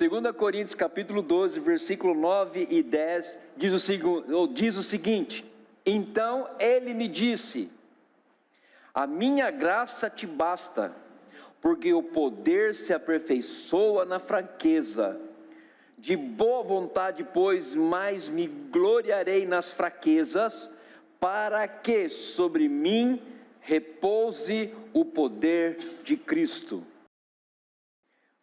2 Coríntios capítulo 12, versículo 9 e 10, diz o seguinte: então ele me disse: a minha graça te basta, porque o poder se aperfeiçoa na fraqueza. De boa vontade, pois, mais me gloriarei nas fraquezas, para que sobre mim repouse o poder de Cristo.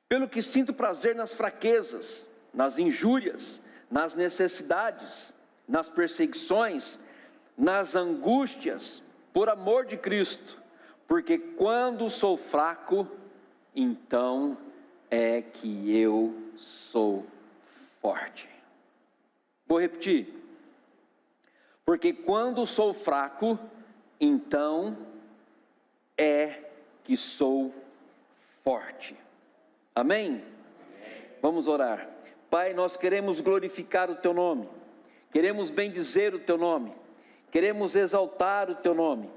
Pelo que sinto prazer nas fraquezas, nas injúrias, nas necessidades, nas perseguições, nas angústias, por amor de Cristo, porque quando sou fraco, então é que eu sou forte. Vou repetir. Porque quando sou fraco, então é que sou forte. Amém? Vamos orar. Pai, nós queremos glorificar o Teu nome, queremos bendizer o Teu nome, queremos exaltar o Teu nome.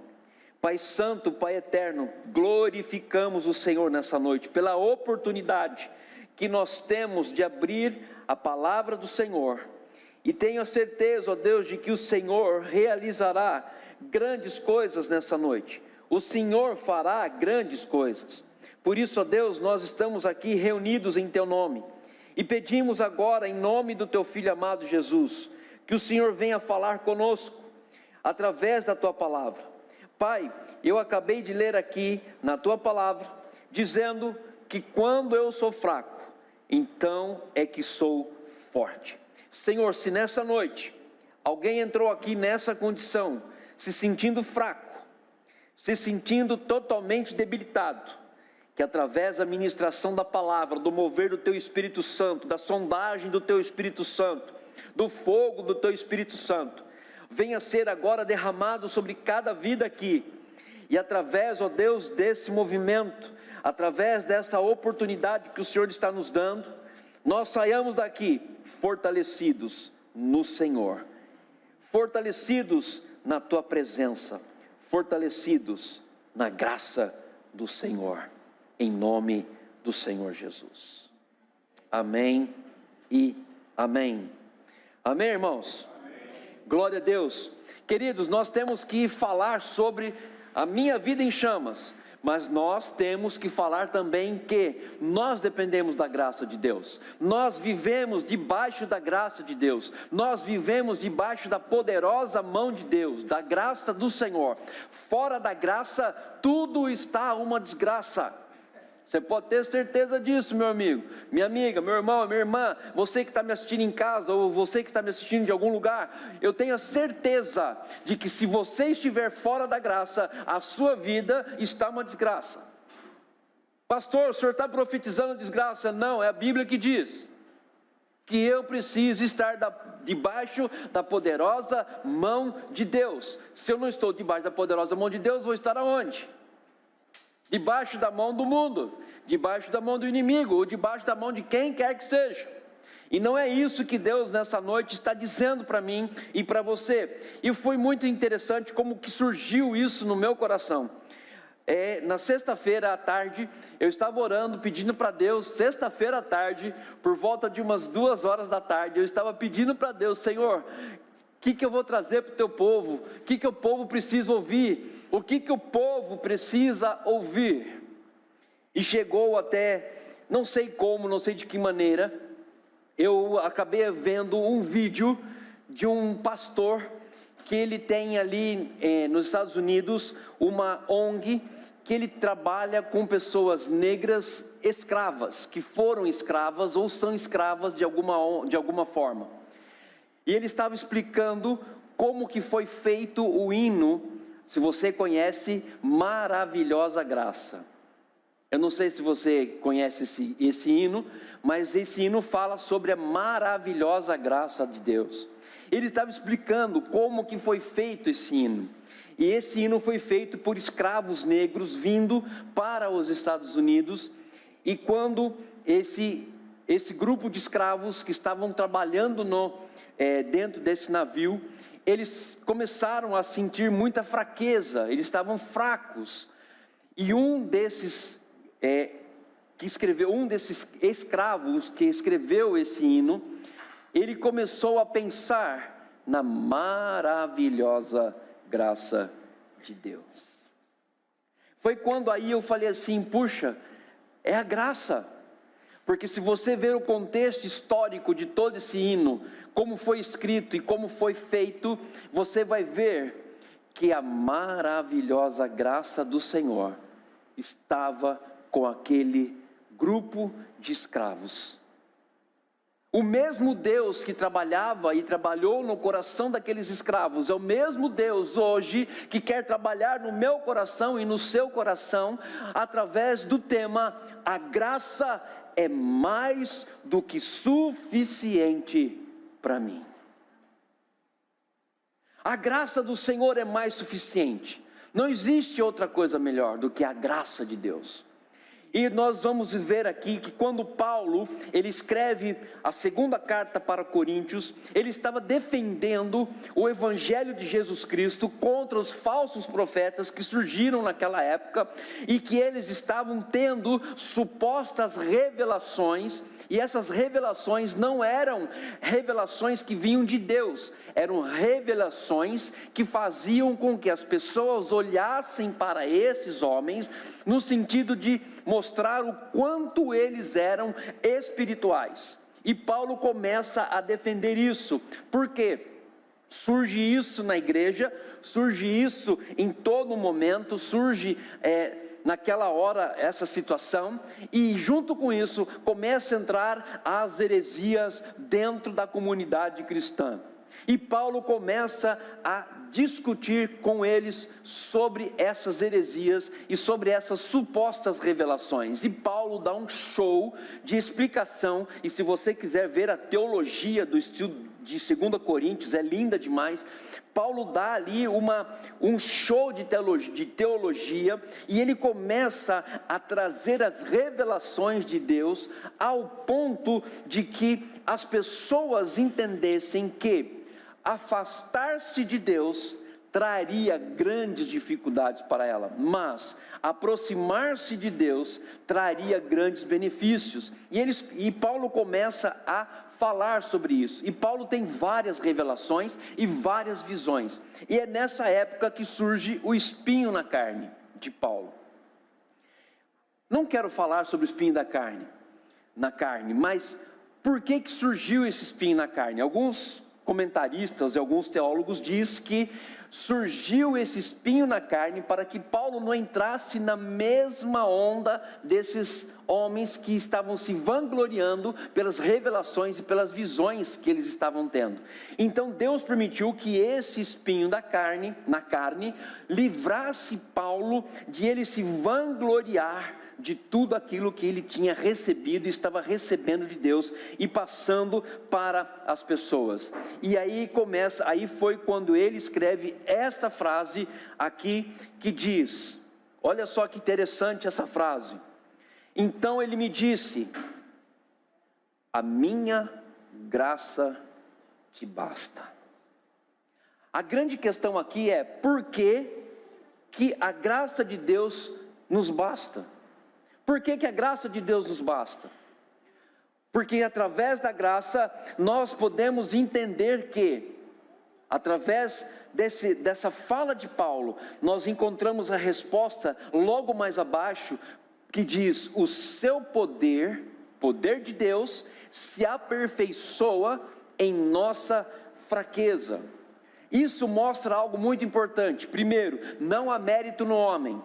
Pai Santo, Pai Eterno, glorificamos o Senhor nessa noite, pela oportunidade que nós temos de abrir a palavra do Senhor. E tenho a certeza, ó Deus, de que o Senhor realizará grandes coisas nessa noite. O Senhor fará grandes coisas. Por isso, ó Deus, nós estamos aqui reunidos em Teu nome. E pedimos agora, em nome do Teu Filho amado Jesus, que o Senhor venha falar conosco, através da Tua palavra. Pai, eu acabei de ler aqui, na Tua palavra, dizendo que quando eu sou fraco, então é que sou forte. Senhor, se nessa noite, alguém entrou aqui nessa condição, se sentindo fraco, se sentindo totalmente debilitado, que através da ministração da palavra, do mover do Teu Espírito Santo, da sondagem do Teu Espírito Santo, do fogo do Teu Espírito Santo, venha ser agora derramado sobre cada vida aqui, e através, ó Deus, desse movimento, através dessa oportunidade que o Senhor está nos dando, nós saiamos daqui fortalecidos no Senhor, fortalecidos na Tua presença, fortalecidos na graça do Senhor, em nome do Senhor Jesus. Amém e amém. Amém, irmãos? Amém. Glória a Deus. Queridos, nós temos que falar sobre a minha vida em chamas, mas nós temos que falar também que nós dependemos da graça de Deus, nós vivemos debaixo da graça de Deus, nós vivemos debaixo da poderosa mão de Deus, da graça do Senhor. Fora da graça, tudo está uma desgraça. Você pode ter certeza disso, meu amigo, minha amiga, meu irmão, minha irmã, você que está me assistindo em casa, ou você que está me assistindo de algum lugar, eu tenho a certeza de que se você estiver fora da graça, a sua vida está uma desgraça. Pastor, o senhor está profetizando desgraça? Não, é a Bíblia que diz que eu preciso estar debaixo da poderosa mão de Deus. Se eu não estou debaixo da poderosa mão de Deus, vou estar aonde? Debaixo da mão do mundo, debaixo da mão do inimigo, ou debaixo da mão de quem quer que seja. E não é isso que Deus nessa noite está dizendo para mim e para você. E foi muito interessante como que surgiu isso no meu coração. Na sexta-feira à tarde, eu estava orando, pedindo para Deus, sexta-feira à tarde, por volta de umas 2 horas da tarde, eu estava pedindo para Deus: Senhor, o que eu vou trazer para o Teu povo? O que o povo precisa ouvir? O que o povo precisa ouvir? E chegou até, não sei como, não sei de que maneira, eu acabei vendo um vídeo de um pastor, que ele tem ali nos Estados Unidos, uma ONG, que ele trabalha com pessoas negras escravas, que foram escravas ou são escravas de alguma forma. E ele estava explicando como que foi feito o hino, se você conhece, Maravilhosa Graça. Eu não sei se você conhece esse hino, mas esse hino fala sobre a maravilhosa graça de Deus. Ele estava explicando como que foi feito esse hino. E esse hino foi feito por escravos negros vindo para os Estados Unidos. E quando esse grupo de escravos que estavam trabalhando dentro desse navio, eles começaram a sentir muita fraqueza, eles estavam fracos. E um desses que escreveu, um desses escravos que escreveu esse hino, ele começou a pensar na maravilhosa graça de Deus. Foi quando aí eu falei assim, puxa, é a graça. Porque se você ver o contexto histórico de todo esse hino, como foi escrito e como foi feito, você vai ver que a maravilhosa graça do Senhor estava com aquele grupo de escravos. O mesmo Deus que trabalhava e trabalhou no coração daqueles escravos, é o mesmo Deus hoje que quer trabalhar no meu coração e no seu coração, através do tema, a graça é mais do que suficiente para mim. A graça do Senhor é mais suficiente. Não existe outra coisa melhor do que a graça de Deus. E nós vamos ver aqui que quando Paulo, ele escreve a segunda carta para Coríntios, ele estava defendendo o Evangelho de Jesus Cristo contra os falsos profetas que surgiram naquela época, e que eles estavam tendo supostas revelações, e essas revelações não eram revelações que vinham de Deus, eram revelações que faziam com que as pessoas olhassem para esses homens, no sentido de mostrar o quanto eles eram espirituais. E Paulo começa a defender isso, porque surge isso na igreja, surge isso em todo momento, surge naquela hora essa situação, e junto com isso começa a entrar as heresias dentro da comunidade cristã. E Paulo começa a discutir com eles sobre essas heresias e sobre essas supostas revelações. E Paulo dá um show de explicação, e se você quiser ver a teologia do estilo de 2 Coríntios, é linda demais. Paulo dá ali um show de teologia, e ele começa a trazer as revelações de Deus, ao ponto de que as pessoas entendessem que afastar-se de Deus traria grandes dificuldades para ela, mas aproximar-se de Deus traria grandes benefícios. E Paulo começa a falar sobre isso, e Paulo tem várias revelações e várias visões, e é nessa época que surge o espinho na carne de Paulo. Não quero falar sobre o espinho na carne, mas por que surgiu esse espinho na carne? Alguns comentaristas e alguns teólogos dizem que surgiu esse espinho na carne para que Paulo não entrasse na mesma onda desses homens que estavam se vangloriando pelas revelações e pelas visões que eles estavam tendo. Então Deus permitiu que esse espinho na carne, livrasse Paulo de ele se vangloriar de tudo aquilo que ele tinha recebido e estava recebendo de Deus e passando para as pessoas. E aí foi quando ele escreve esta frase aqui que diz, olha só que interessante essa frase: então ele me disse, a minha graça te basta. A grande questão aqui é, por que a graça de Deus nos basta? Por que a graça de Deus nos basta? Porque através da graça nós podemos entender que, através dessa fala de Paulo, nós encontramos a resposta logo mais abaixo, que diz, o seu poder de Deus, se aperfeiçoa em nossa fraqueza. Isso mostra algo muito importante. Primeiro, não há mérito no homem.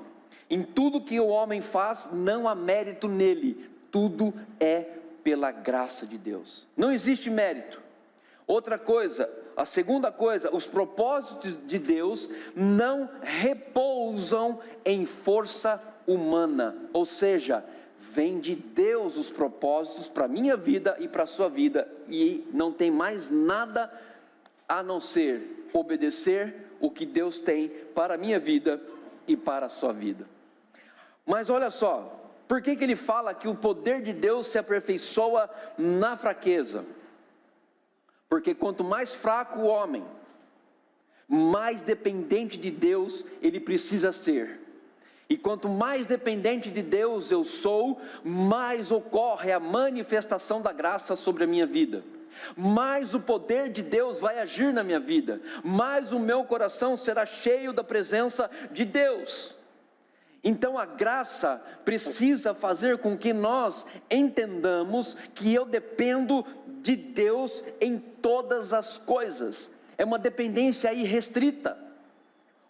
Em tudo que o homem faz, não há mérito nele, tudo é pela graça de Deus, não existe mérito. Outra coisa, a segunda coisa, os propósitos de Deus não repousam em força humana, ou seja, vem de Deus os propósitos para a minha vida e para a sua vida, e não tem mais nada a não ser obedecer o que Deus tem para a minha vida e para a sua vida. Mas olha só, por que ele fala que o poder de Deus se aperfeiçoa na fraqueza? Porque quanto mais fraco o homem, mais dependente de Deus ele precisa ser. E quanto mais dependente de Deus eu sou, mais ocorre a manifestação da graça sobre a minha vida. Mais o poder de Deus vai agir na minha vida. Mais o meu coração será cheio da presença de Deus. Então a graça precisa fazer com que nós entendamos que eu dependo de Deus em todas as coisas. É uma dependência irrestrita.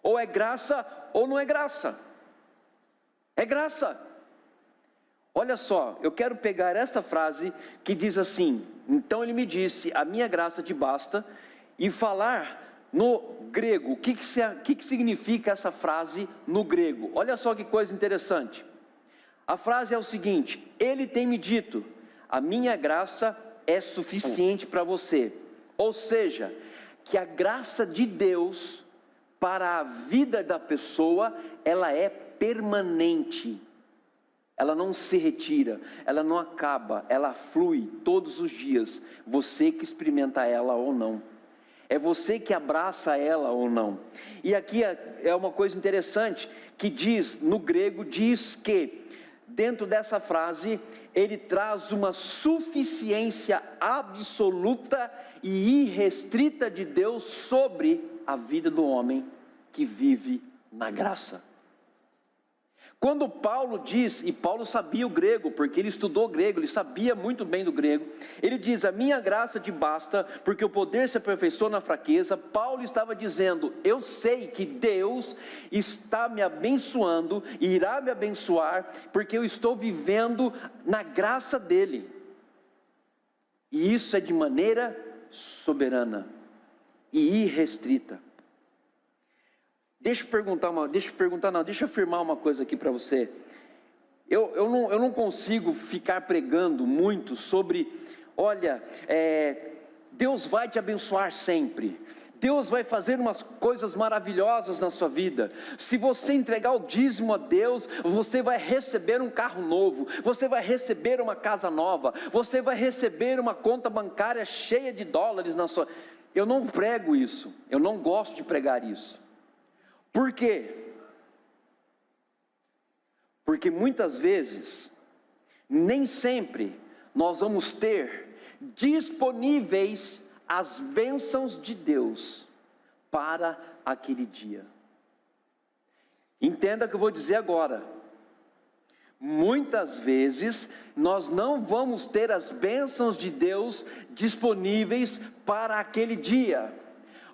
Ou é graça ou não é graça. É graça. Olha só, eu quero pegar esta frase que diz assim: então ele me disse, a minha graça te basta, e falar no grego. O que significa essa frase no grego? Olha só que coisa interessante. A frase é o seguinte: ele tem me dito, a minha graça é suficiente para você. Ou seja, que a graça de Deus para a vida da pessoa, ela é permanente. Ela não se retira, ela não acaba, ela flui todos os dias. Você que experimenta ela ou não. É você que abraça ela ou não. E aqui é uma coisa interessante, que diz, no grego, diz que, dentro dessa frase, ele traz uma suficiência absoluta e irrestrita de Deus sobre a vida do homem que vive na graça. Quando Paulo diz, e Paulo sabia o grego, porque ele estudou grego, ele sabia muito bem do grego, ele diz, a minha graça te basta, porque o poder se aperfeiçoa na fraqueza. Paulo estava dizendo, eu sei que Deus está me abençoando, e irá me abençoar, porque eu estou vivendo na graça dele, e isso é de maneira soberana e irrestrita. Deixa eu afirmar uma coisa aqui para você. Eu não consigo ficar pregando muito sobre, olha, Deus vai te abençoar sempre. Deus vai fazer umas coisas maravilhosas na sua vida. Se você entregar o dízimo a Deus, você vai receber um carro novo, você vai receber uma casa nova, você vai receber uma conta bancária cheia de dólares na sua... Eu não prego isso, eu não gosto de pregar isso. Por quê? Porque muitas vezes, nem sempre, nós vamos ter disponíveis as bênçãos de Deus para aquele dia. Entenda o que eu vou dizer agora. Muitas vezes, nós não vamos ter as bênçãos de Deus disponíveis para aquele dia,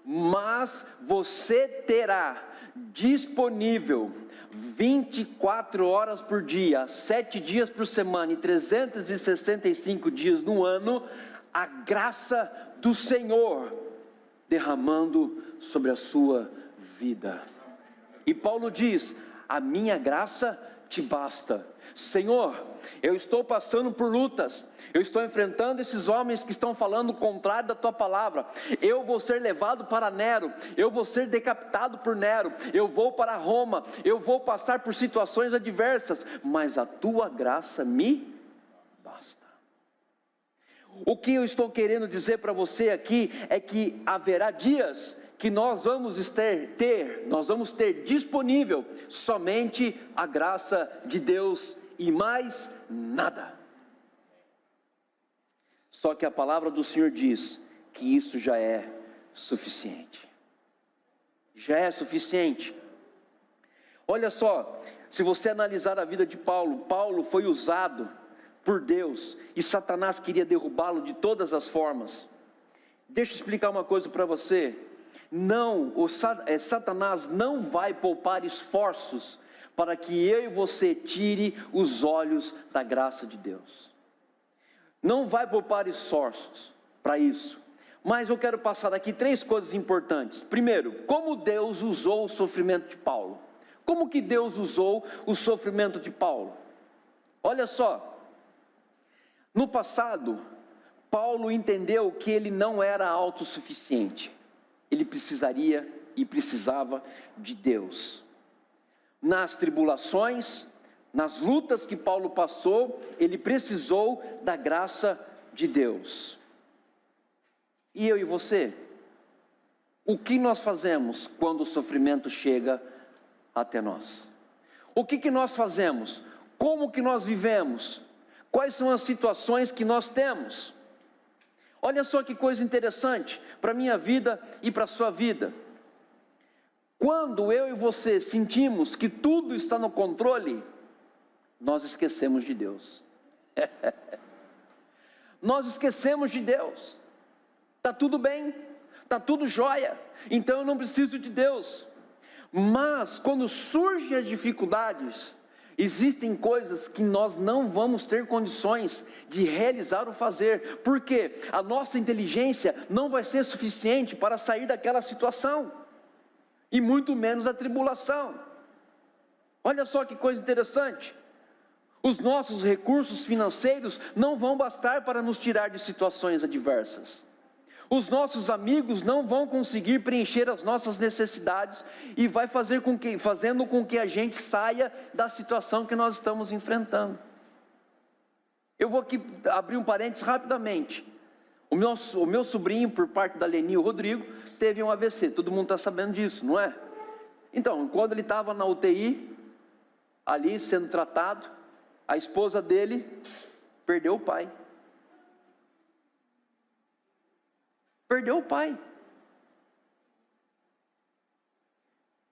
mas você terá disponível 24 horas por dia, 7 dias por semana e 365 dias no ano, a graça do Senhor derramando sobre a sua vida. E Paulo diz, a minha graça te basta. Senhor, eu estou passando por lutas, eu estou enfrentando esses homens que estão falando o contrário da tua palavra, eu vou ser levado para Nero, eu vou ser decapitado por Nero, eu vou para Roma, eu vou passar por situações adversas, mas a tua graça me basta. O que eu estou querendo dizer para você aqui é que haverá dias que nós vamos ter disponível somente a graça de Deus e mais nada. Só que a palavra do Senhor diz que isso já é suficiente. Já é suficiente. Olha só, se você analisar a vida de Paulo, Paulo foi usado por Deus e Satanás queria derrubá-lo de todas as formas. Deixa eu explicar uma coisa para você. Satanás não vai poupar esforços para que eu e você tire os olhos da graça de Deus. Não vai poupar esforços para isso. Mas eu quero passar aqui 3 coisas importantes. Primeiro, como Deus usou o sofrimento de Paulo. Como que Deus usou o sofrimento de Paulo? Olha só, no passado, Paulo entendeu que ele não era autossuficiente. Ele precisaria e precisava de Deus. Nas tribulações, nas lutas que Paulo passou, ele precisou da graça de Deus. E eu e você? O que nós fazemos quando o sofrimento chega até nós? O que nós fazemos? Como que nós vivemos? Quais são as situações que nós temos? Olha só que coisa interessante para a minha vida e para a sua vida. Quando eu e você sentimos que tudo está no controle, nós esquecemos de Deus. Nós esquecemos de Deus. Está tudo bem, está tudo jóia, então eu não preciso de Deus. Mas quando surgem as dificuldades, existem coisas que nós não vamos ter condições de realizar ou fazer, porque a nossa inteligência não vai ser suficiente para sair daquela situação, e muito menos a tribulação. Olha só que coisa interessante. Os nossos recursos financeiros não vão bastar para nos tirar de situações adversas. Os nossos amigos não vão conseguir preencher as nossas necessidades e vai fazendo com que a gente saia da situação que nós estamos enfrentando. Eu vou aqui abrir um parênteses rapidamente. O meu sobrinho, por parte da Leni, o Rodrigo, teve um AVC. Todo mundo está sabendo disso, não é? Então, quando ele estava na UTI, ali sendo tratado, a esposa dele perdeu o pai. Perdeu o pai.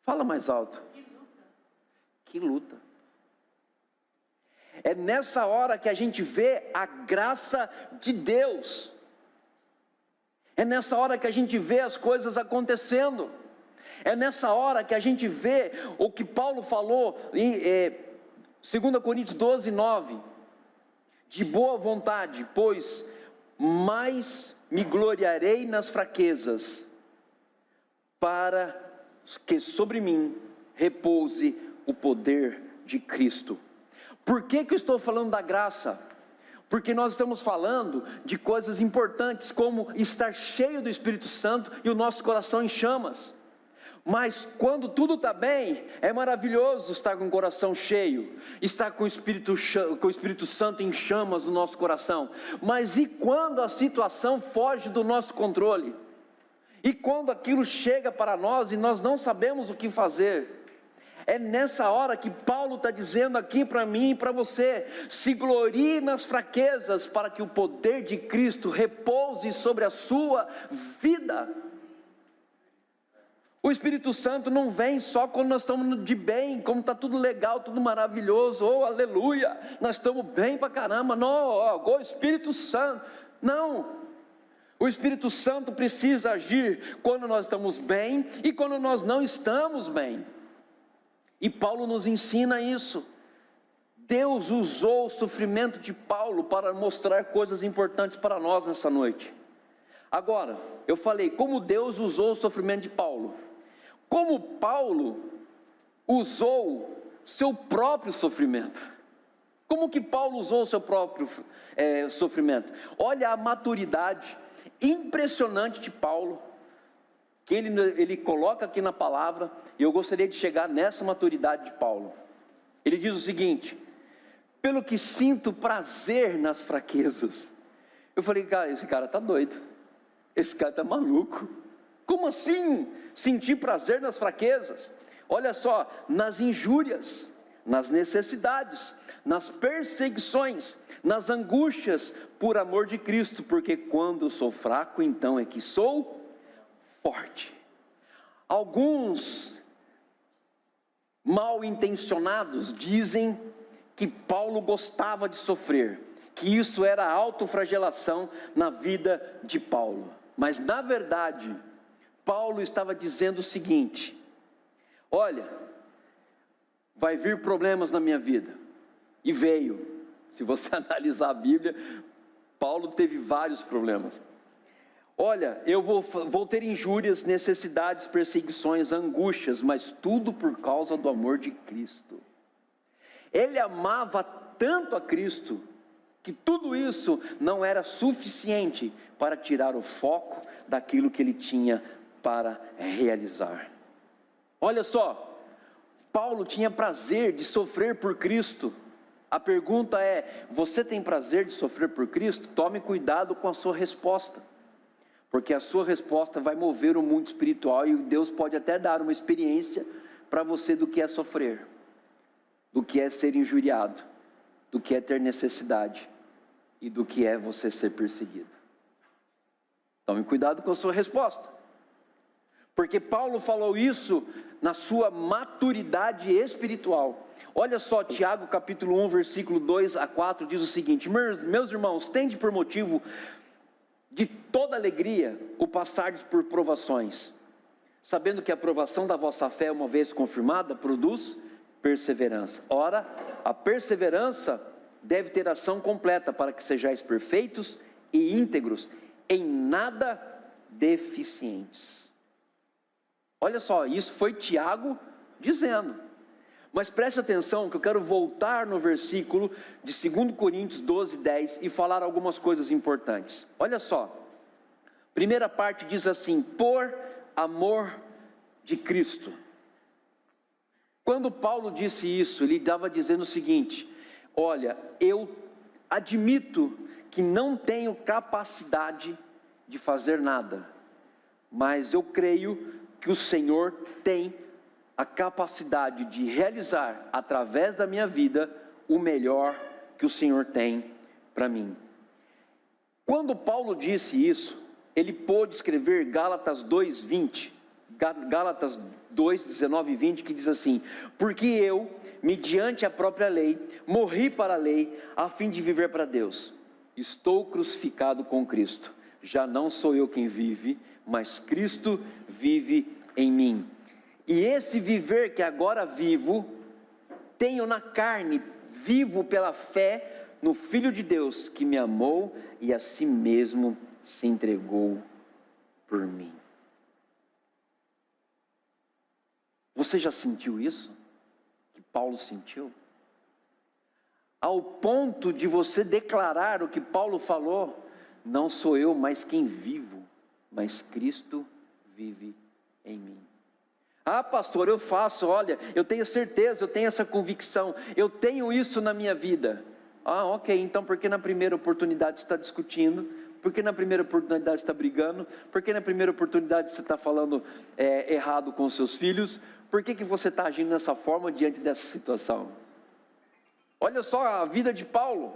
Fala mais alto. Que luta. É nessa hora que a gente vê a graça de Deus. É nessa hora que a gente vê as coisas acontecendo. É nessa hora que a gente vê o que Paulo falou em 2 Coríntios 12, 9. De boa vontade, pois mais me gloriarei nas fraquezas, para que sobre mim repouse o poder de Cristo. Por que eu estou falando da graça? Porque nós estamos falando de coisas importantes, como estar cheio do Espírito Santo e o nosso coração em chamas. Mas quando tudo está bem, é maravilhoso estar com o coração cheio, estar com o Espírito Santo em chamas no nosso coração. Mas e quando a situação foge do nosso controle? E quando aquilo chega para nós e nós não sabemos o que fazer? É nessa hora que Paulo está dizendo aqui para mim e para você: se glorie nas fraquezas, para que o poder de Cristo repouse sobre a sua vida. O Espírito Santo não vem só quando nós estamos de bem, como está tudo legal, tudo maravilhoso, oh aleluia, nós estamos bem para caramba, não, o Espírito Santo, não, o Espírito Santo precisa agir quando nós estamos bem e quando nós não estamos bem, e Paulo nos ensina isso. Deus usou o sofrimento de Paulo para mostrar coisas importantes para nós nessa noite. Agora, eu falei como Deus usou o sofrimento de Paulo. Como Paulo usou seu próprio sofrimento. Como que Paulo usou o seu próprio sofrimento? Olha a maturidade impressionante de Paulo, que ele coloca aqui na palavra, e eu gostaria de chegar nessa maturidade de Paulo. Ele diz o seguinte: pelo que sinto prazer nas fraquezas. Eu falei, cara, esse cara está doido, esse cara está maluco. Como assim sentir prazer nas fraquezas? Olha só, nas injúrias, nas necessidades, nas perseguições, nas angústias, por amor de Cristo, porque quando sou fraco, então é que sou forte. Alguns mal intencionados dizem que Paulo gostava de sofrer, que isso era autoflagelação na vida de Paulo, mas na verdade, Paulo estava dizendo o seguinte: olha, vai vir problemas na minha vida, e veio. Se você analisar a Bíblia, Paulo teve vários problemas. Olha, eu vou ter injúrias, necessidades, perseguições, angústias, mas tudo por causa do amor de Cristo. Ele amava tanto a Cristo, que tudo isso não era suficiente para tirar o foco daquilo que ele tinha para realizar. Olha só, Paulo tinha prazer de sofrer por Cristo. A pergunta é: você tem prazer de sofrer por Cristo? Tome cuidado com a sua resposta, porque a sua resposta vai mover o mundo espiritual, e Deus pode até dar uma experiência para você do que é sofrer. do que é ser injuriado, do que é ter necessidade e do que é você ser perseguido. Tome cuidado com a sua resposta, porque Paulo falou isso na sua maturidade espiritual. Olha só, Tiago capítulo 1, versículo 2 a 4 diz o seguinte: meus irmãos, tende por motivo de toda alegria o passardes por provações, sabendo que a provação da vossa fé, uma vez confirmada, produz perseverança. Ora, a perseverança deve ter ação completa, para que sejais perfeitos e íntegros, em nada deficientes. Olha só, isso foi Tiago dizendo. Mas preste atenção que eu quero voltar no versículo de 2 Coríntios 12, 10 e falar algumas coisas importantes. Olha só, primeira parte diz assim: por amor de Cristo. Quando Paulo disse isso, ele estava dizendo o seguinte: olha, eu admito que não tenho capacidade de fazer nada, mas eu creio que o Senhor tem a capacidade de realizar através da minha vida o melhor que o Senhor tem para mim. Quando Paulo disse isso, ele pôde escrever Gálatas 2:20, Gálatas 2, 19 e 20, que diz assim: porque eu, mediante a própria lei, morri para a lei, a fim de viver para Deus. Estou crucificado com Cristo. Já não sou eu quem vive, mas Cristo vive em mim. E esse viver que agora vivo, tenho na carne, vivo pela fé no Filho de Deus, que me amou e a si mesmo se entregou por mim. Você já sentiu isso? Que Paulo sentiu? Ao ponto de você declarar o que Paulo falou: não sou eu mais quem vivo, mas Cristo vive em mim. Ah, pastor, eu faço, olha, eu tenho certeza, eu tenho essa convicção, eu tenho isso na minha vida. Ah, ok, então por que na primeira oportunidade você está discutindo? Por que na primeira oportunidade você está brigando? Por que na primeira oportunidade você está falando errado com os seus filhos? Por que você está agindo dessa forma diante dessa situação? Olha só a vida de Paulo.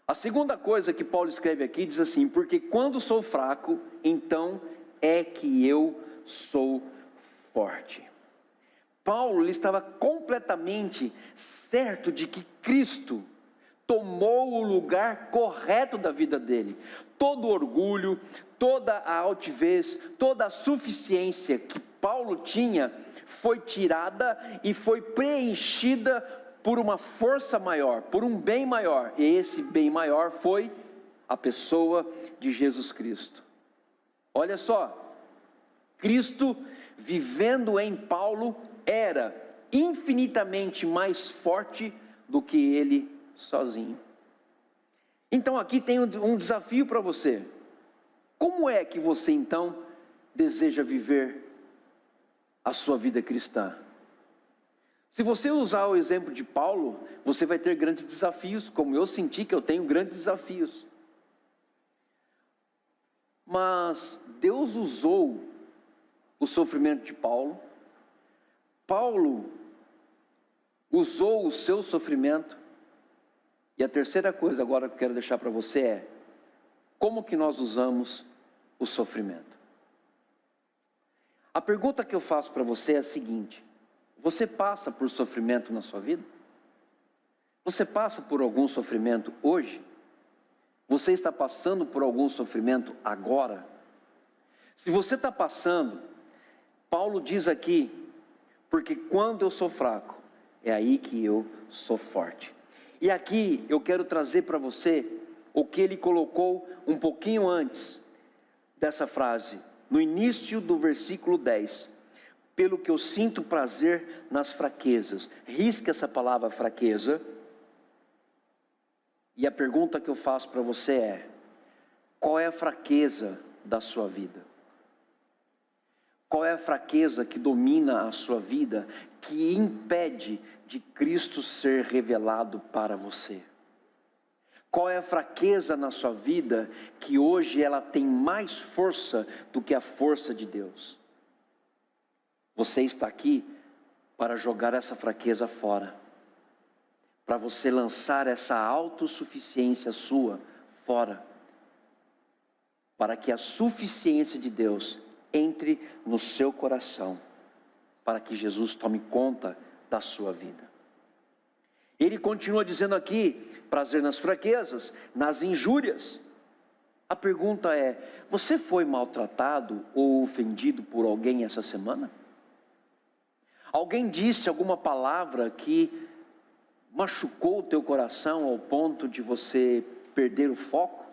A segunda coisa que Paulo escreve aqui diz assim: porque quando sou fraco, então é que eu sou forte. Paulo estava completamente certo de que Cristo tomou o lugar correto da vida dele. Todo o orgulho, toda a altivez, toda a suficiência que Paulo tinha foi tirada e foi preenchida por uma força maior, por um bem maior. E esse bem maior foi a pessoa de Jesus Cristo. Olha só, Cristo vivendo em Paulo era infinitamente mais forte do que ele sozinho. Então aqui tem um desafio para você. Como é que você então deseja viver a sua vida cristã? Se você usar o exemplo de Paulo, você vai ter grandes desafios, como eu senti que eu tenho grandes desafios. Mas Deus usou o sofrimento de Paulo. Paulo usou o seu sofrimento. E a terceira coisa agora que eu quero deixar para você é: como que nós usamos o sofrimento? A pergunta que eu faço para você é a seguinte: você passa por sofrimento na sua vida? Você passa por algum sofrimento hoje? Você está passando por algum sofrimento agora? Se você está passando, Paulo diz aqui: porque quando eu sou fraco, é aí que eu sou forte. E aqui eu quero trazer para você o que ele colocou um pouquinho antes dessa frase, no início do versículo 10. Pelo que eu sinto prazer nas fraquezas. Risca essa palavra fraqueza. E a pergunta que eu faço para você é: qual é a fraqueza da sua vida? Qual é a fraqueza que domina a sua vida, que impede de Cristo ser revelado para você? Qual é a fraqueza na sua vida que hoje ela tem mais força do que a força de Deus? Você está aqui para jogar essa fraqueza fora. para você lançar essa autossuficiência sua fora, para que a suficiência de Deus entre no seu coração, para que Jesus tome conta da sua vida. Ele continua dizendo aqui: prazer nas fraquezas, nas injúrias. A pergunta é: você foi maltratado ou ofendido por alguém essa semana? Alguém disse alguma palavra que machucou o teu coração ao ponto de você perder o foco,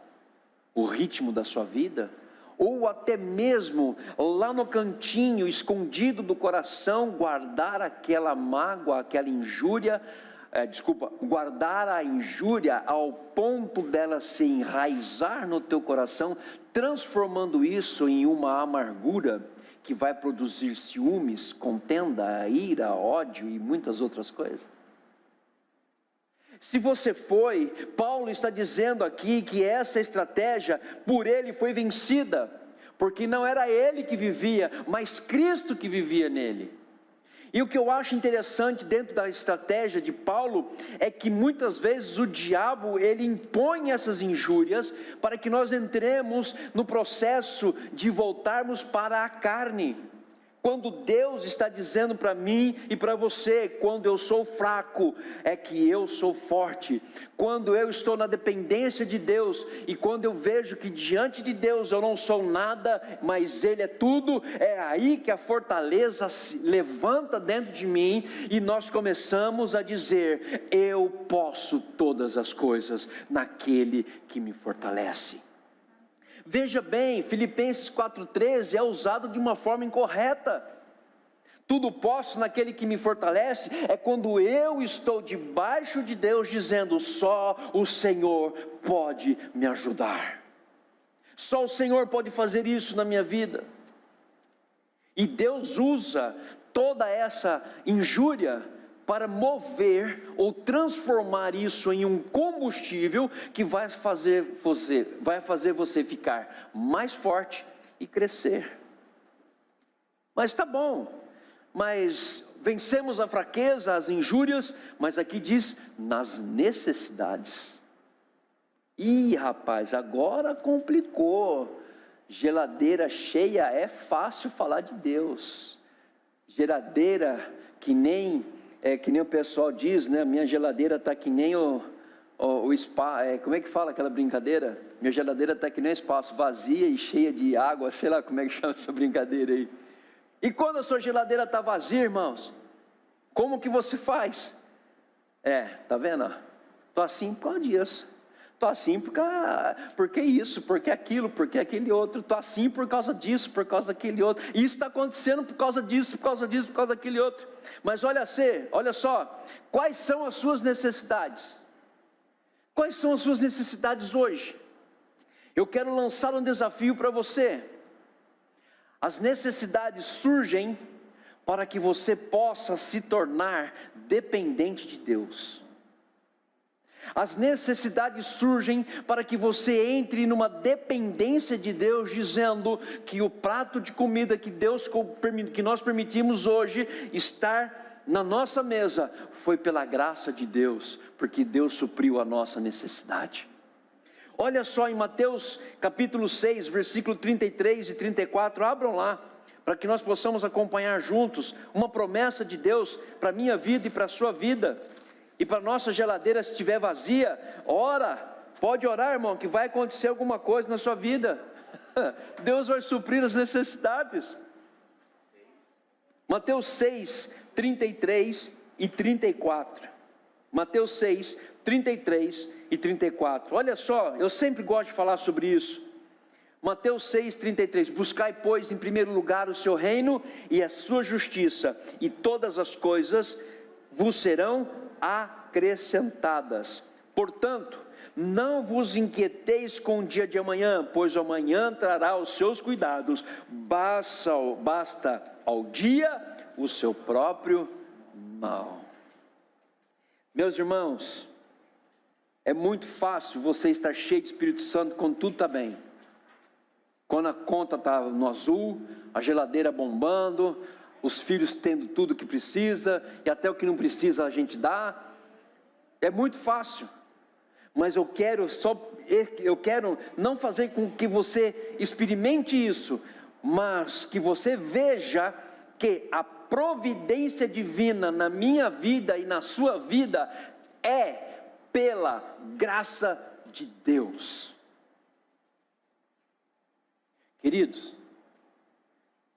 o ritmo da sua vida? Ou até mesmo lá no cantinho, escondido do coração, guardar aquela mágoa, aquela injúria, guardar a injúria ao ponto dela se enraizar no teu coração, transformando isso em uma amargura que vai produzir ciúmes, contenda, ira, ódio e muitas outras coisas? Se você foi, Paulo está dizendo aqui que essa estratégia por ele foi vencida, porque não era ele que vivia, mas Cristo que vivia nele. E o que eu acho interessante dentro da estratégia de Paulo é que muitas vezes o diabo ele impõe essas injúrias para que nós entremos no processo de voltarmos para a carne. Quando Deus está dizendo para mim e para você: quando eu sou fraco, é que eu sou forte. Quando eu estou na dependência de Deus, e quando eu vejo que diante de Deus eu não sou nada, mas Ele é tudo, é aí que a fortaleza se levanta dentro de mim, e nós começamos a dizer: eu posso todas as coisas naquele que me fortalece. Veja bem, Filipenses 4,13 é usado de uma forma incorreta. Tudo posso naquele que me fortalece, é quando eu estou debaixo de Deus, dizendo: só o Senhor pode me ajudar. Só o Senhor pode fazer isso na minha vida. E Deus usa toda essa injúria para mover ou transformar isso em um combustível que vai fazer você ficar mais forte e crescer. Mas tá bom, mas vencemos a fraqueza, as injúrias, mas aqui diz: nas necessidades. Ih, rapaz, agora complicou. Geladeira cheia é fácil falar de Deus. Geladeira que nem o pessoal diz, né? Minha geladeira está que nem o spa, como é que fala aquela brincadeira? Minha geladeira está que nem o espaço, vazia e cheia de água, sei lá como é que chama essa brincadeira aí. E quando a sua geladeira está vazia, irmãos, como que você faz? Tá vendo? Estou assim por causa disso. Estou assim porque isso, porque aquilo, porque aquele outro. Estou assim por causa disso, por causa daquele outro. E isso está acontecendo por causa disso, por causa disso, por causa daquele outro. Mas olha só, quais são as suas necessidades? Quais são as suas necessidades hoje? Eu quero lançar um desafio para você. As necessidades surgem para que você possa se tornar dependente de Deus. As necessidades surgem para que você entre numa dependência de Deus, dizendo que o prato de comida que nós permitimos hoje estar na nossa mesa foi pela graça de Deus, porque Deus supriu a nossa necessidade. Olha só em Mateus capítulo 6, versículo 33 e 34, abram lá, para que nós possamos acompanhar juntos uma promessa de Deus para a minha vida e para a sua vida. E para a nossa geladeira, se estiver vazia, pode orar, irmão, que vai acontecer alguma coisa na sua vida. Deus vai suprir as necessidades. Mateus 6, 33 e 34. Mateus 6, 33 e 34. Olha só, eu sempre gosto de falar sobre isso. Mateus 6, 33. Buscai, pois, em primeiro lugar o seu reino e a sua justiça, e todas as coisas vos serão acrescentadas. Portanto, não vos inquieteis com o dia de amanhã, pois o amanhã trará os seus cuidados. Basta ao dia o seu próprio mal. Meus irmãos, é muito fácil você estar cheio de Espírito Santo quando tudo está bem. Quando a conta está no azul, a geladeira bombando, os filhos tendo tudo que precisa, e até o que não precisa a gente dá. É muito fácil. Mas eu quero não fazer com que você experimente isso, mas que você veja que a providência divina na minha vida e na sua vida é pela graça de Deus. Queridos,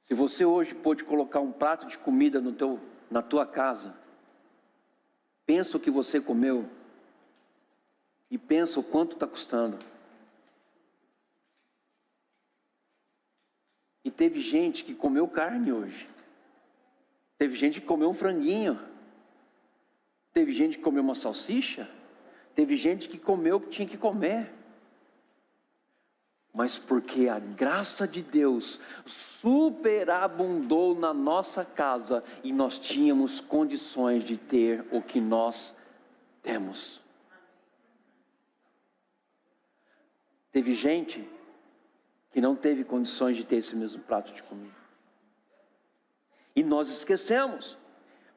se você hoje pôde colocar um prato de comida na tua casa, pensa o que você comeu e pensa o quanto está custando. E teve gente que comeu carne hoje. Teve gente que comeu um franguinho. Teve gente que comeu uma salsicha. Teve gente que comeu o que tinha que comer. Mas porque a graça de Deus superabundou na nossa casa e nós tínhamos condições de ter o que nós temos. Teve gente que não teve condições de ter esse mesmo prato de comida. E nós esquecemos.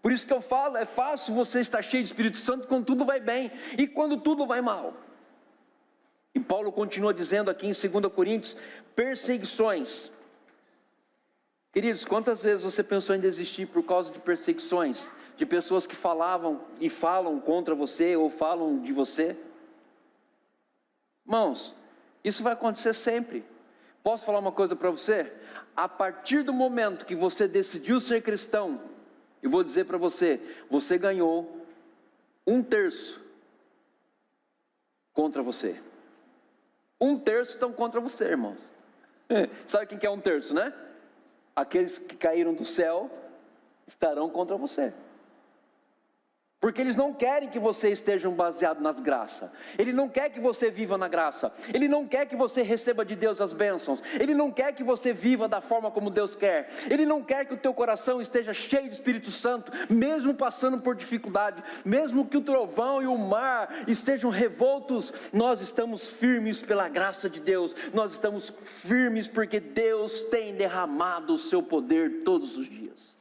Por isso que eu falo, é fácil você estar cheio de Espírito Santo quando tudo vai bem e quando tudo vai mal. E Paulo continua dizendo aqui em 2 Coríntios, perseguições. Queridos, quantas vezes você pensou em desistir por causa de perseguições? De pessoas que falavam e falam contra você ou falam de você? Irmãos, isso vai acontecer sempre. Posso falar uma coisa para você? A partir do momento que você decidiu ser cristão, eu vou dizer para você, você ganhou 1/3 contra você. 1/3 estão contra você, irmãos. Sabe quem que é 1/3, né? Aqueles que caíram do céu estarão contra você. Porque eles não querem que você esteja baseado nas graças. Ele não quer que você viva na graça. Ele não quer que você receba de Deus as bênçãos. Ele não quer que você viva da forma como Deus quer. Ele não quer que o teu coração esteja cheio de Espírito Santo, mesmo passando por dificuldade, mesmo que o trovão e o mar estejam revoltos. Nós estamos firmes pela graça de Deus. Nós estamos firmes porque Deus tem derramado o seu poder todos os dias.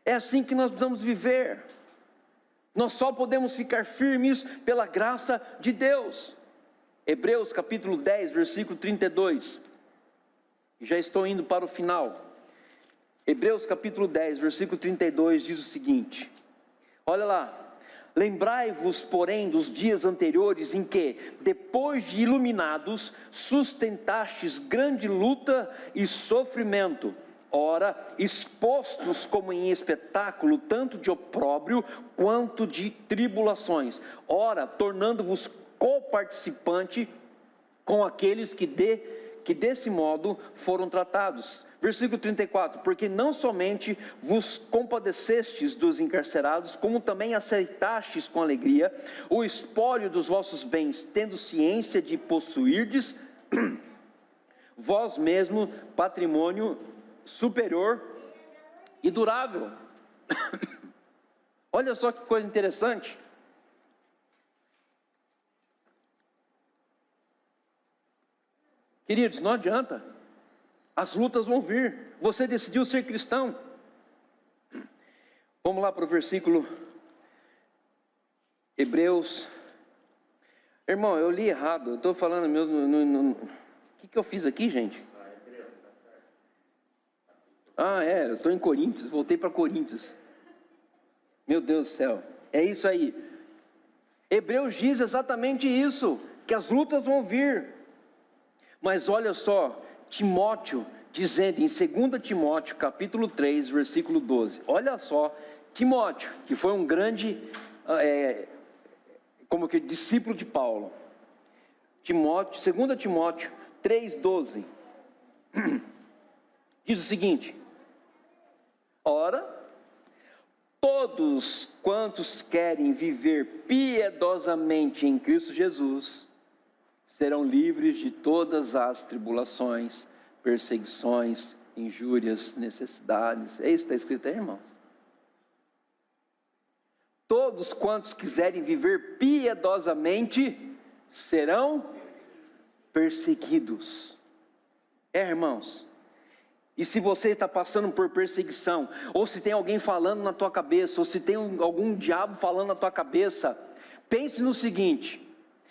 É assim que nós precisamos viver. Nós só podemos ficar firmes pela graça de Deus. Hebreus capítulo 10, versículo 32. Já estou indo para o final. Hebreus capítulo 10, versículo 32 diz o seguinte. Olha lá. Lembrai-vos, porém, dos dias anteriores em que, depois de iluminados, sustentastes grande luta e sofrimento. Ora, expostos como em espetáculo, tanto de opróbrio quanto de tribulações. Ora, tornando-vos coparticipante com aqueles que desse modo foram tratados. Versículo 34, porque não somente vos compadecestes dos encarcerados, como também aceitastes com alegria o espólio dos vossos bens, tendo ciência de possuirdes vós mesmo patrimônio superior e durável. Olha só que coisa interessante. Queridos, não adianta. As lutas vão vir. Você decidiu ser cristão. Vamos lá para o versículo Hebreus. Irmão, eu li errado. Eu estou falando o que eu fiz aqui, gente? Eu estou em Coríntios, voltei para Coríntios. Meu Deus do céu, é isso aí. Hebreus diz exatamente isso, que as lutas vão vir. Mas olha só, Timóteo dizendo em 2 Timóteo capítulo 3, versículo 12. Olha só, Timóteo, que foi um grande, discípulo de Paulo. 2 Timóteo 3, 12. Diz o seguinte. Ora, todos quantos querem viver piedosamente em Cristo Jesus, serão livres de todas as tribulações, perseguições, injúrias, necessidades. É isso que está escrito aí, irmãos? Todos quantos quiserem viver piedosamente, serão perseguidos. Irmãos? E se você está passando por perseguição, ou se tem alguém falando na tua cabeça, ou se tem algum diabo falando na tua cabeça, Pense no seguinte: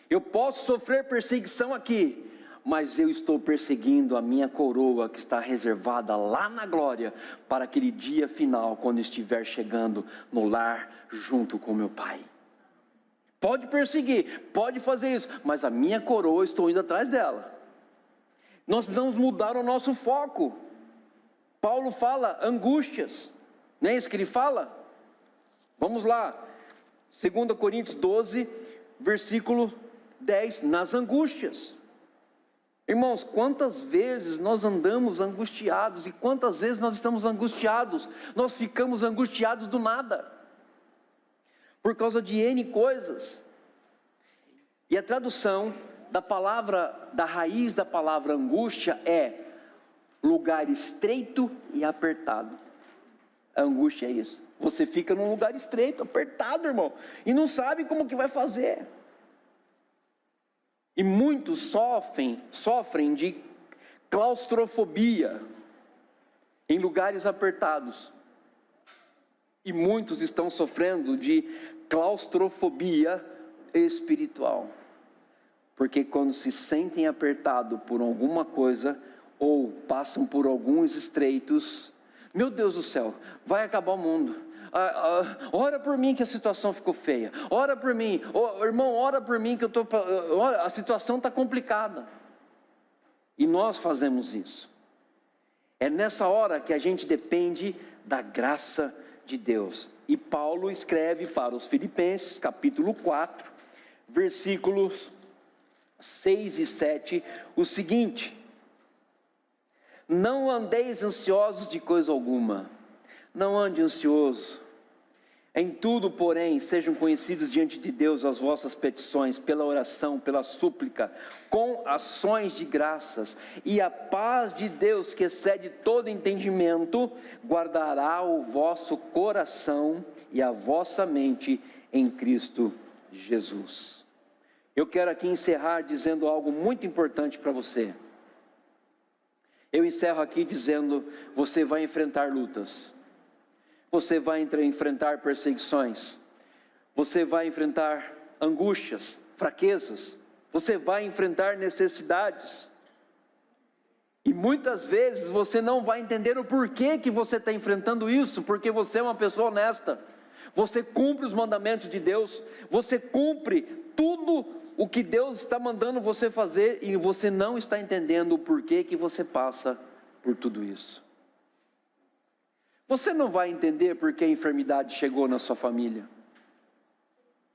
eu posso sofrer perseguição aqui, mas eu estou perseguindo a minha coroa que está reservada lá na glória, para aquele dia final, quando estiver chegando no lar junto com meu Pai. Pode perseguir, pode fazer isso, mas a minha coroa, eu estou indo atrás dela. Nós precisamos mudar o nosso foco. Paulo fala angústias, não é isso que ele fala? Vamos lá, 2 Coríntios 12, versículo 10, nas angústias. Irmãos, quantas vezes nós andamos angustiados, e quantas vezes nós estamos angustiados, nós ficamos angustiados do nada, por causa de N coisas. E a tradução da palavra, da raiz da palavra angústia é lugar estreito e apertado. A angústia é isso, você fica num lugar estreito, apertado, irmão, e não sabe como que vai fazer. E muitos sofrem de claustrofobia em lugares apertados. E muitos estão sofrendo de claustrofobia espiritual. Porque quando se sentem apertados por alguma coisa, ou passam por alguns estreitos, meu Deus do céu, vai acabar o mundo. Ora por mim que a situação ficou feia. Ora por mim, irmão, ora por mim que a situação está complicada. E nós fazemos isso. É nessa hora que a gente depende da graça de Deus. E Paulo escreve para os Filipenses, capítulo 4, versículos 6 e 7, o seguinte: não andeis ansiosos de coisa alguma. Não ande ansioso. Em tudo, porém, sejam conhecidos diante de Deus as vossas petições, pela oração, pela súplica, com ações de graças. E a paz de Deus, que excede todo entendimento, guardará o vosso coração e a vossa mente em Cristo Jesus. Eu quero aqui encerrar dizendo algo muito importante para você. Eu encerro aqui dizendo: você vai enfrentar lutas. Você vai enfrentar perseguições, você vai enfrentar angústias, fraquezas, você vai enfrentar necessidades, e muitas vezes você não vai entender o porquê que você está enfrentando isso, porque você é uma pessoa honesta, você cumpre os mandamentos de Deus, você cumpre tudo o que Deus está mandando você fazer, e você não está entendendo o porquê que você passa por tudo isso. Você não vai entender porque a enfermidade chegou na sua família.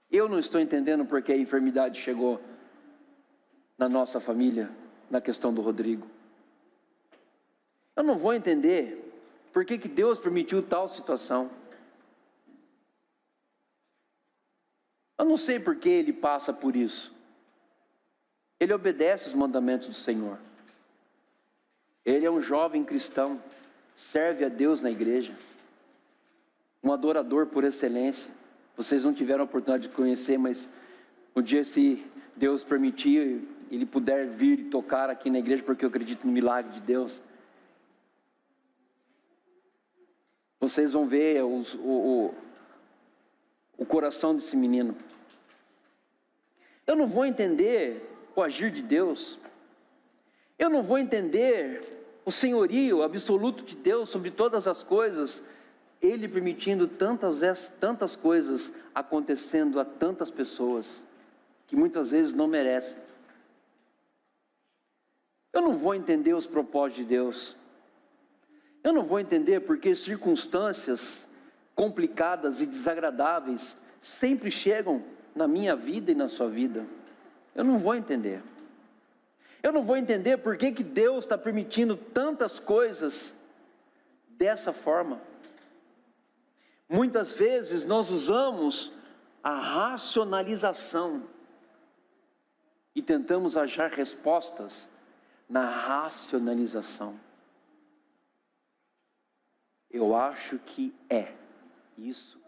Eu não estou entendendo porque a enfermidade chegou na nossa família, na questão do Rodrigo. Eu não vou entender porque que Deus permitiu tal situação. Eu não sei porque ele passa por isso. Ele obedece os mandamentos do Senhor. Ele é um jovem cristão. Serve a Deus na igreja, um adorador por excelência. Vocês não tiveram a oportunidade de conhecer, mas um dia, se Deus permitir, ele puder vir e tocar aqui na igreja, porque eu acredito no milagre de Deus, vocês vão ver o coração desse menino. Eu não vou entender o agir de Deus, eu não vou entender o senhorio absoluto de Deus sobre todas as coisas, Ele permitindo tantas coisas acontecendo a tantas pessoas, que muitas vezes não merecem. Eu não vou entender os propósitos de Deus, eu não vou entender porque circunstâncias complicadas e desagradáveis sempre chegam na minha vida e na sua vida. Eu não vou entender. Eu não vou entender por que Deus está permitindo tantas coisas dessa forma. Muitas vezes nós usamos a racionalização e tentamos achar respostas na racionalização. Eu acho que é isso,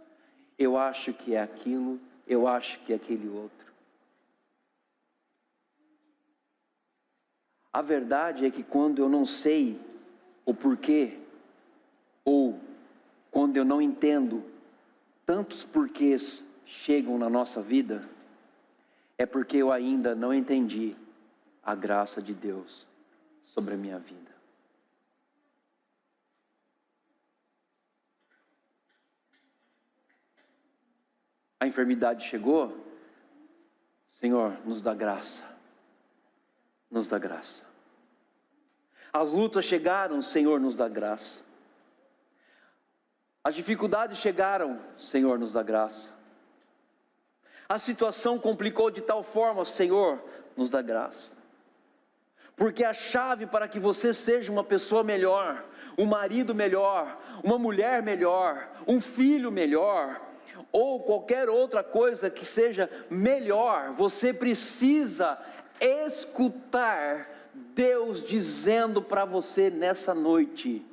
eu acho que é aquilo, eu acho que é aquele outro. A verdade é que quando eu não sei o porquê, ou quando eu não entendo tantos porquês chegam na nossa vida, é porque eu ainda não entendi a graça de Deus sobre a minha vida. A enfermidade chegou, Senhor, nos dá graça, nos dá graça. As lutas chegaram, Senhor, nos dá graça. As dificuldades chegaram, Senhor, nos dá graça. A situação complicou de tal forma, Senhor, nos dá graça. Porque a chave para que você seja uma pessoa melhor, um marido melhor, uma mulher melhor, um filho melhor, ou qualquer outra coisa que seja melhor, você precisa escutar Deus dizendo para você nessa noite: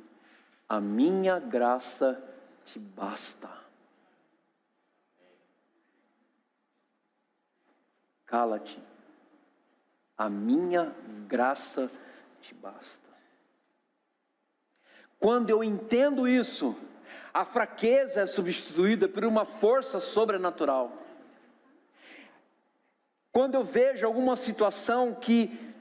a minha graça te basta. Cala-te, a minha graça te basta. Quando eu entendo isso, a fraqueza é substituída por uma força sobrenatural. Quando eu vejo alguma situação que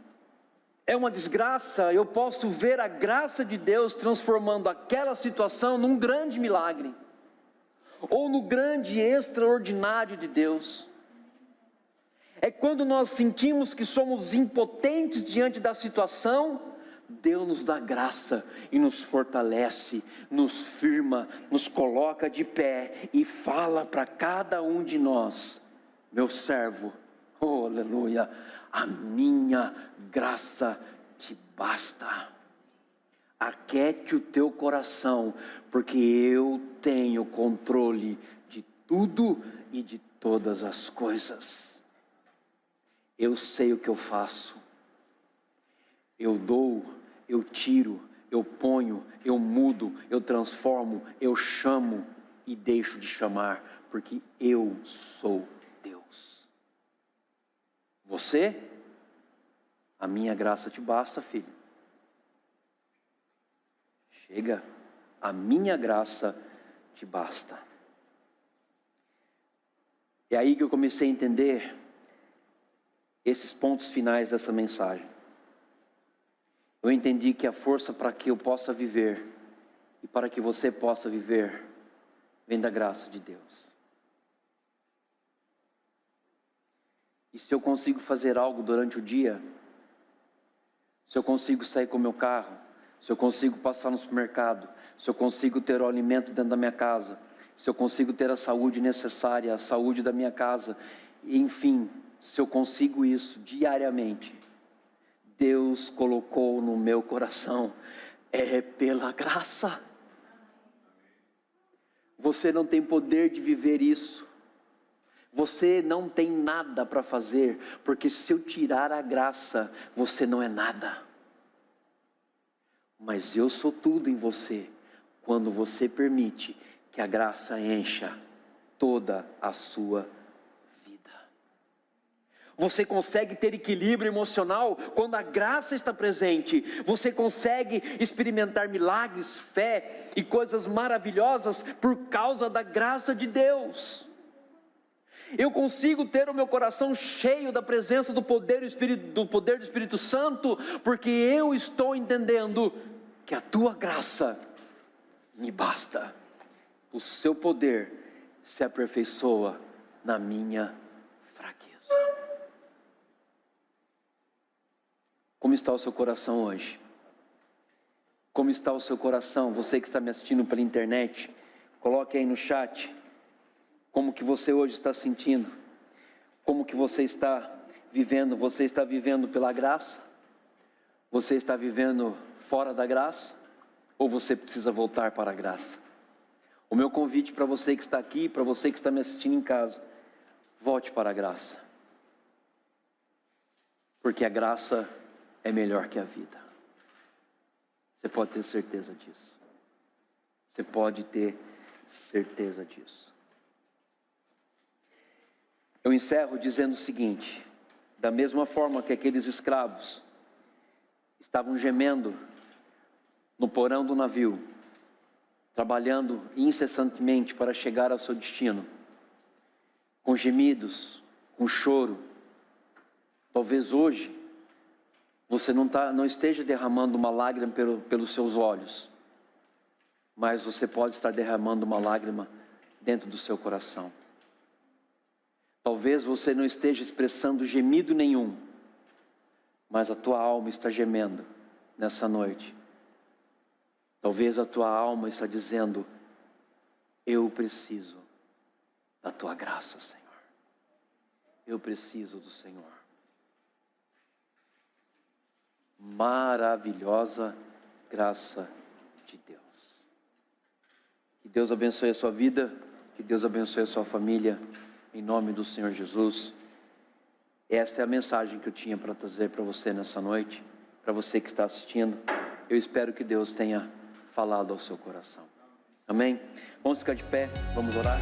é uma desgraça, eu posso ver a graça de Deus transformando aquela situação num grande milagre, ou no grande e extraordinário de Deus. É quando nós sentimos que somos impotentes diante da situação, Deus nos dá graça e nos fortalece, nos firma, nos coloca de pé e fala para cada um de nós: meu servo, oh aleluia, a minha graça te basta. Aquete o teu coração, porque eu tenho controle de tudo e de todas as coisas. Eu sei o que eu faço. Eu dou, eu tiro, eu ponho, eu mudo, eu transformo, eu chamo e deixo de chamar, porque eu sou Deus. Você, a minha graça te basta, filho. Chega, a minha graça te basta. É aí que eu comecei a entender esses pontos finais dessa mensagem. Eu entendi que a força para que eu possa viver e para que você possa viver vem da graça de Deus. E se eu consigo fazer algo durante o dia, se eu consigo sair com o meu carro, se eu consigo passar no supermercado, se eu consigo ter o alimento dentro da minha casa, se eu consigo ter a saúde necessária, a saúde da minha casa, enfim, se eu consigo isso diariamente, Deus colocou no meu coração, é pela graça. Você não tem poder de viver isso, você não tem nada para fazer, porque se eu tirar a graça, você não é nada. Mas eu sou tudo em você, quando você permite que a graça encha toda a sua vida. Você consegue ter equilíbrio emocional quando a graça está presente. Você consegue experimentar milagres, fé e coisas maravilhosas por causa da graça de Deus. Eu consigo ter o meu coração cheio da presença do poder do Espírito Santo, porque eu estou entendendo que a tua graça me basta. O seu poder se aperfeiçoa na minha fraqueza. Como está o seu coração hoje? Como está o seu coração? Você que está me assistindo pela internet, coloque aí no chat como que você hoje está sentindo, como que você está vivendo. Você está vivendo pela graça? Você está vivendo fora da graça? Ou você precisa voltar para a graça? O meu convite para você que está aqui, para você que está me assistindo em casa, volte para a graça. Porque a graça é melhor que a vida. Você pode ter certeza disso. Você pode ter certeza disso. Eu encerro dizendo o seguinte: da mesma forma que aqueles escravos estavam gemendo no porão do navio, trabalhando incessantemente para chegar ao seu destino, com gemidos, com choro, Talvez hoje você não esteja derramando uma lágrima pelos seus olhos, mas você pode estar derramando uma lágrima dentro do seu coração. Talvez você não esteja expressando gemido nenhum, mas a tua alma está gemendo nessa noite. Talvez a tua alma está dizendo: eu preciso da tua graça, Senhor. Eu preciso do Senhor. Maravilhosa graça de Deus. Que Deus abençoe a sua vida, que Deus abençoe a sua família, em nome do Senhor Jesus. Esta é a mensagem que eu tinha para trazer para você nessa noite, para você que está assistindo. Eu espero que Deus tenha falado ao seu coração. Amém? Vamos ficar de pé, vamos orar.